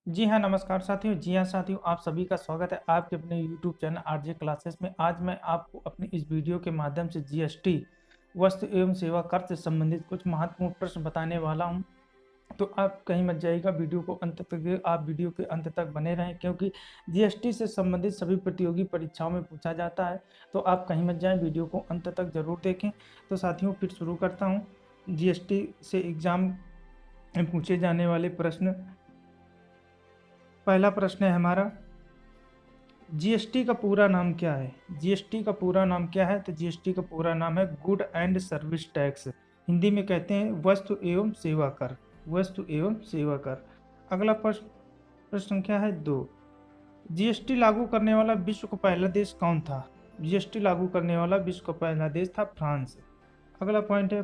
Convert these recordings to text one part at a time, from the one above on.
जी हाँ, नमस्कार साथियों। जी हाँ साथियों, आप सभी का स्वागत है आपके अपने यूट्यूब चैनल आरजे क्लासेस में। आज मैं आपको अपनी इस वीडियो के माध्यम से जीएसटी वस्तु एवं सेवा कर से संबंधित कुछ महत्वपूर्ण प्रश्न बताने वाला हूं। तो आप कहीं मत जाइएगा, वीडियो को अंत तक आप वीडियो के अंत तक बने रहें, क्योंकि जीएसटी से संबंधित सभी प्रतियोगी परीक्षाओं में पूछा जाता है। तो आप कहीं मत जाएं, वीडियो को अंत तक जरूर देखें। तो साथियों, फिर शुरू करता हूँ जीएसटी से एग्जाम में पूछे जाने वाले प्रश्न। पहला प्रश्न है हमारा, जीएसटी का पूरा नाम क्या है? जीएसटी का पूरा नाम क्या है? तो जीएसटी का पूरा नाम है good and service tax. Hindi में कहते हैं वस्तु एवं सेवा कर। वस्तु एवं सेवा कर। अगला प्रश्न, प्रश्न संख्या है 2। जीएसटी लागू करने वाला विश्व का पहला देश कौन था? जीएसटी लागू करने वाला विश्व का पहला देश था फ्रांस। अगला पॉइंट है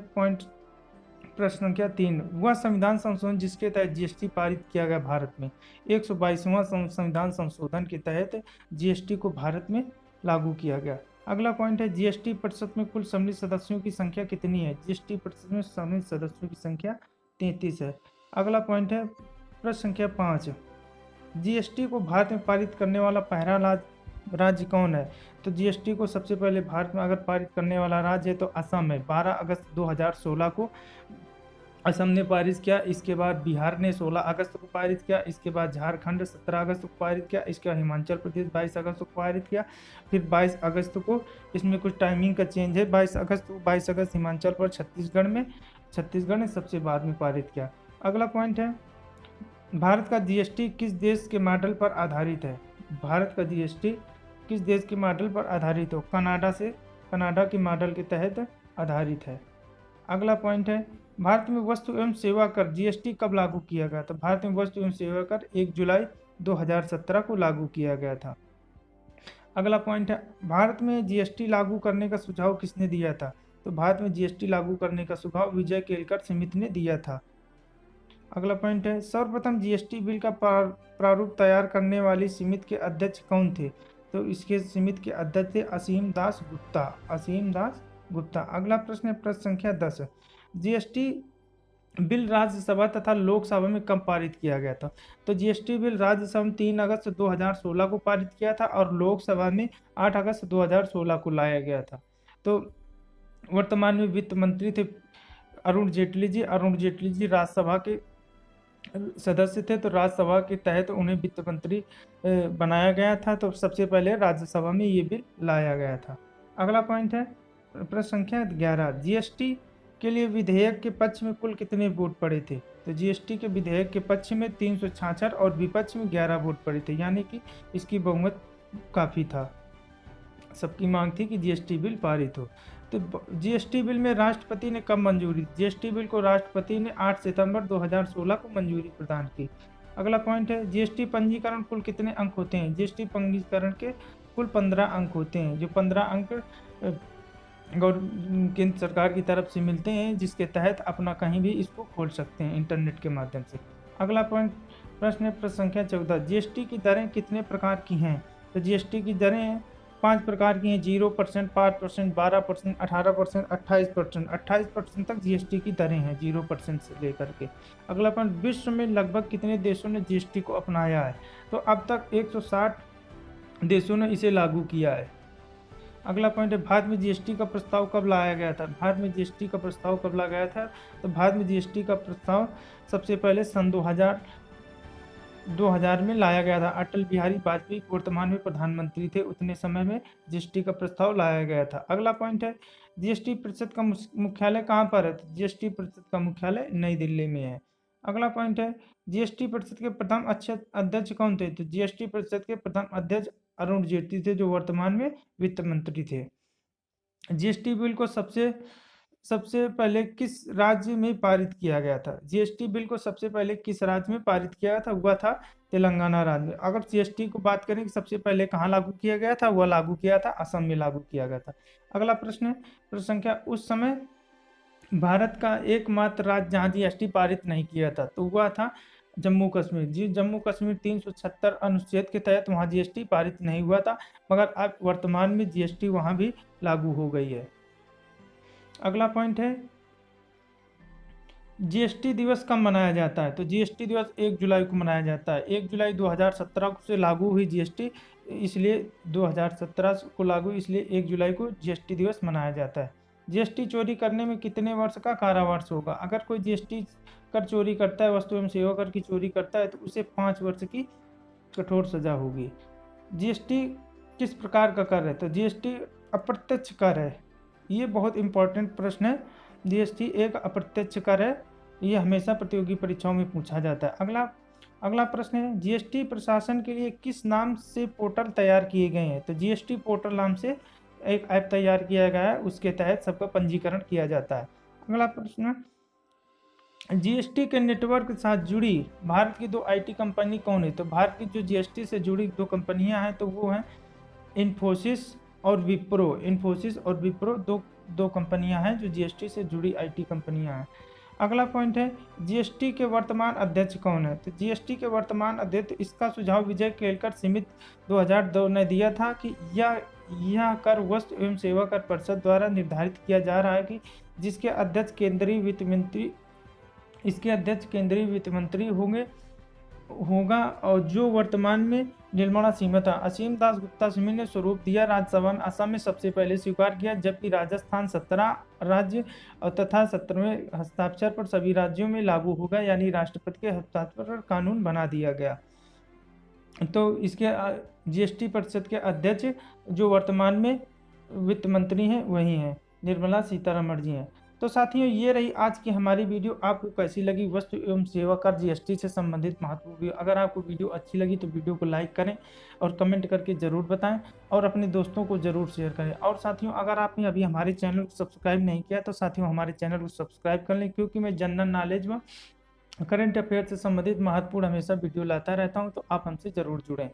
प्रश्न संख्या 3। वह संविधान संशोधन जिसके तहत जीएसटी पारित किया गया भारत में। 122वां संविधान संशोधन के तहत जीएसटी को भारत में लागू किया गया। अगला पॉइंट है जीएसटी परिषद में कुल सम्मिलित सदस्यों की संख्या कितनी है? जीएसटी परिषद में सम्मिलित सदस्यों की संख्या 33 है। अगला पॉइंट है प्रश्न संख्या 5। जीएसटी को भारत में पारित करने वाला पहला राज्य कौन है? तो जीएसटी को सबसे पहले भारत में अगर पारित करने वाला राज्य है तो असम है। 12 अगस्त 2016 को असम ने पारित किया। इसके बाद बिहार ने 16 अगस्त को पारित किया। इसके बाद झारखंड 17 अगस्त को पारित किया। इसके बाद हिमाचल प्रदेश 22 अगस्त को पारित किया। फिर 22 अगस्त को, इसमें कुछ टाइमिंग का चेंज है, 22 अगस्त हिमाचल पर छत्तीसगढ़ ने सबसे बाद में पारित किया। अगला पॉइंट है, भारत का जीएसटी किस देश के मॉडल पर आधारित है? भारत का जीएसटी किस देश के मॉडल पर आधारित हो? कनाडा के मॉडल के तहत आधारित है। अगला पॉइंट है, भारत में वस्तु एवं सेवा कर जीएसटी कब लागू किया गया? तो भारत में वस्तु एवं सेवा कर 1 जुलाई 2017 को लागू किया गया था। अगला पॉइंट है, भारत में जीएसटी लागू करने का सुझाव किसने दिया था? तो भारत में जीएसटी लागू करने का सुझाव विजय केलकर समिति ने दिया था। अगला पॉइंट है, सर्वप्रथम जीएसटी बिल का प्रारूप तैयार करने वाली समिति के अध्यक्ष कौन थे? तो इसके समिति के अध्यक्ष थे असीम दास गुप्ता। अगला प्रश्न है प्रश्न संख्या 10। जीएसटी बिल राज्यसभा तथा लोकसभा में कब पारित किया गया था? तो जीएसटी बिल राज्यसभा में 3 अगस्त 2016 को पारित किया था और लोकसभा में 8 अगस्त 2016 को लाया गया था। तो वर्तमान में वित्त मंत्री थे अरुण जेटली जी राज्यसभा के सदस्य थे। तो राज्यसभा के तहत उन्हें वित्त मंत्री बनाया गया था। तो सबसे पहले राज्यसभा में ये बिल लाया गया था। अगला पॉइंट है प्रश्न संख्या 11। जीएसटी के लिए विधेयक के पक्ष में कुल कितने वोट पड़े थे? तो जीएसटी के विधेयक के पक्ष में 366 और विपक्ष में 11 वोट पड़े थे, यानी कि इसकी बहुमत काफ़ी था। सबकी मांग थी कि जीएसटी बिल पारित हो। तो जीएसटी बिल में राष्ट्रपति ने कब मंजूरी? जीएसटी बिल को राष्ट्रपति ने 8 सितंबर 2016 को मंजूरी प्रदान की। अगला पॉइंट है, जीएसटी पंजीकरण कुल कितने अंक होते हैं? जीएसटी पंजीकरण के कुल 15 अंक होते हैं, जो 15 अंक केंद्र सरकार की तरफ से मिलते हैं, जिसके तहत अपना कहीं भी इसको खोल सकते हैं इंटरनेट के माध्यम से। अगला पॉइंट प्रश्न है प्रश्न संख्या 14। जीएसटी की दरें कितने प्रकार की हैं? तो जीएसटी की दरें 5 प्रकार की हैं, 0%, 5%, 12%, 18%, 28%। 28% तक जीएसटी की दरें हैं 0% से लेकर के। अगला पॉइंट, विश्व में लगभग कितने देशों ने जीएसटी को अपनाया है? तो अब तक 160 देशों ने इसे लागू किया है। अगला पॉइंट है, भारत में जीएसटी का प्रस्ताव कब लाया गया था? भारत में जीएसटी का प्रस्ताव कब लाया गया था? तो भारत में जीएसटी का प्रस्ताव सबसे पहले सन 2000 में लाया गया था। अटल बिहारी वाजपेयी वर्तमान में प्रधानमंत्री थे, उतने समय में जीएसटी का प्रस्ताव लाया गया था। अगला पॉइंट है, जीएसटी परिषद का मुख्यालय कहाँ पर है? तो जीएसटी परिषद का मुख्यालय नई दिल्ली में है। अगला पॉइंट है, जीएसटी परिषद के प्रथम अध्यक्ष कौन थे? तो जीएसटी परिषद के प्रथम अध्यक्ष अरुण जेटली थे, जो वर्तमान में वित्त मंत्री थे। जीएसटी बिल को सबसे पहले किस राज्य में पारित किया गया था? जीएसटी बिल को सबसे पहले किस राज्य में पारित किया था? हुआ था तेलंगाना राज्य में। अगर जीएसटी को बात करें कि सबसे पहले कहाँ लागू किया गया था, वह लागू किया था असम में लागू किया गया था। अगला प्रश्न है प्रश्न संख्या, उस समय भारत का एकमात्र राज्य जहाँ जीएसटी पारित नहीं किया था तो हुआ था जम्मू कश्मीर। जी, जम्मू कश्मीर 376 अनुच्छेद के तहत वहाँ जीएसटी पारित नहीं हुआ था, मगर अब वर्तमान में जीएसटी वहाँ भी लागू हो गई है। अगला पॉइंट है, जीएसटी दिवस कब मनाया जाता है? तो जीएसटी दिवस 1 जुलाई को मनाया जाता है। 1 जुलाई 2017 से लागू हुई जीएसटी, इसलिए 2017 को लागू, इसलिए 1 जुलाई को जीएसटी दिवस मनाया जाता है। जीएसटी चोरी करने में कितने वर्ष का कारावास होगा? अगर कोई जीएसटी कर चोरी करता है, वस्तु एवं सेवा कर की चोरी करता है, तो उसे 5 वर्ष की कठोर सजा होगी। जीएसटी किस प्रकार का कर है? तो जीएसटी अप्रत्यक्ष कर है। ये बहुत इंपॉर्टेंट प्रश्न है। जीएसटी एक अप्रत्यक्ष कर है। ये हमेशा प्रतियोगी परीक्षाओं में पूछा जाता है। अगला प्रश्न है, जीएसटी प्रशासन के लिए किस नाम से पोर्टल तैयार किए गए हैं? तो जीएसटी पोर्टल नाम से एक ऐप तैयार किया गया है, उसके तहत सबका पंजीकरण किया जाता है। अगला प्रश्न, जीएसटी के नेटवर्क के साथ जुड़ी भारत की 2 आईटी कंपनी कौन है? तो भारत की जो जीएसटी से जुड़ी 2 कंपनियां हैं, तो वो हैं इन्फोसिस और विप्रो। इन्फोसिस और विप्रो दो कंपनियां हैं जो जीएसटी से जुड़ी आईटी कंपनियां हैं। अगला पॉइंट है, जीएसटी के वर्तमान अध्यक्ष कौन है? तो जीएसटी के वर्तमान अध्यक्ष, इसका सुझाव विजय केलकर समिति 2002 ने दिया था कि यह कर वस्तु एवं सेवा कर परिषद द्वारा निर्धारित किया जा रहा है कि जिसके अध्यक्ष केंद्रीय वित्त मंत्री, इसके अध्यक्ष केंद्रीय वित्त मंत्री होगा, और जो वर्तमान में निर्मला सीता। असीम दास गुप्ता समिति ने स्वरूप दिया, राज्यसभा में असम में सबसे पहले स्वीकार किया, जबकि राजस्थान 17 राज्य और तथा 17वें हस्ताक्षर पर सभी राज्यों में लागू होगा, यानी राष्ट्रपति के हस्ताक्षर पर कानून बना दिया गया। तो इसके जीएसटी परिषद के अध्यक्ष जो वर्तमान में वित्त मंत्री हैं वही हैं, निर्मला सीतारमण जी हैं। तो साथियों, ये रही आज की हमारी वीडियो। आपको कैसी लगी वस्तु एवं सेवा कर जीएसटी से संबंधित महत्वपूर्ण वीडियो? अगर आपको वीडियो अच्छी लगी तो वीडियो को लाइक करें और कमेंट करके ज़रूर बताएं, और अपने दोस्तों को ज़रूर शेयर करें। और साथियों, अगर आपने अभी हमारे चैनल को सब्सक्राइब नहीं किया तो साथियों हमारे चैनल को सब्सक्राइब कर लें, क्योंकि मैं जनरल नॉलेज व करंट अफेयर से संबंधित महत्वपूर्ण हमेशा वीडियो लाता रहता हूँ, तो आप हमसे ज़रूर जुड़ें।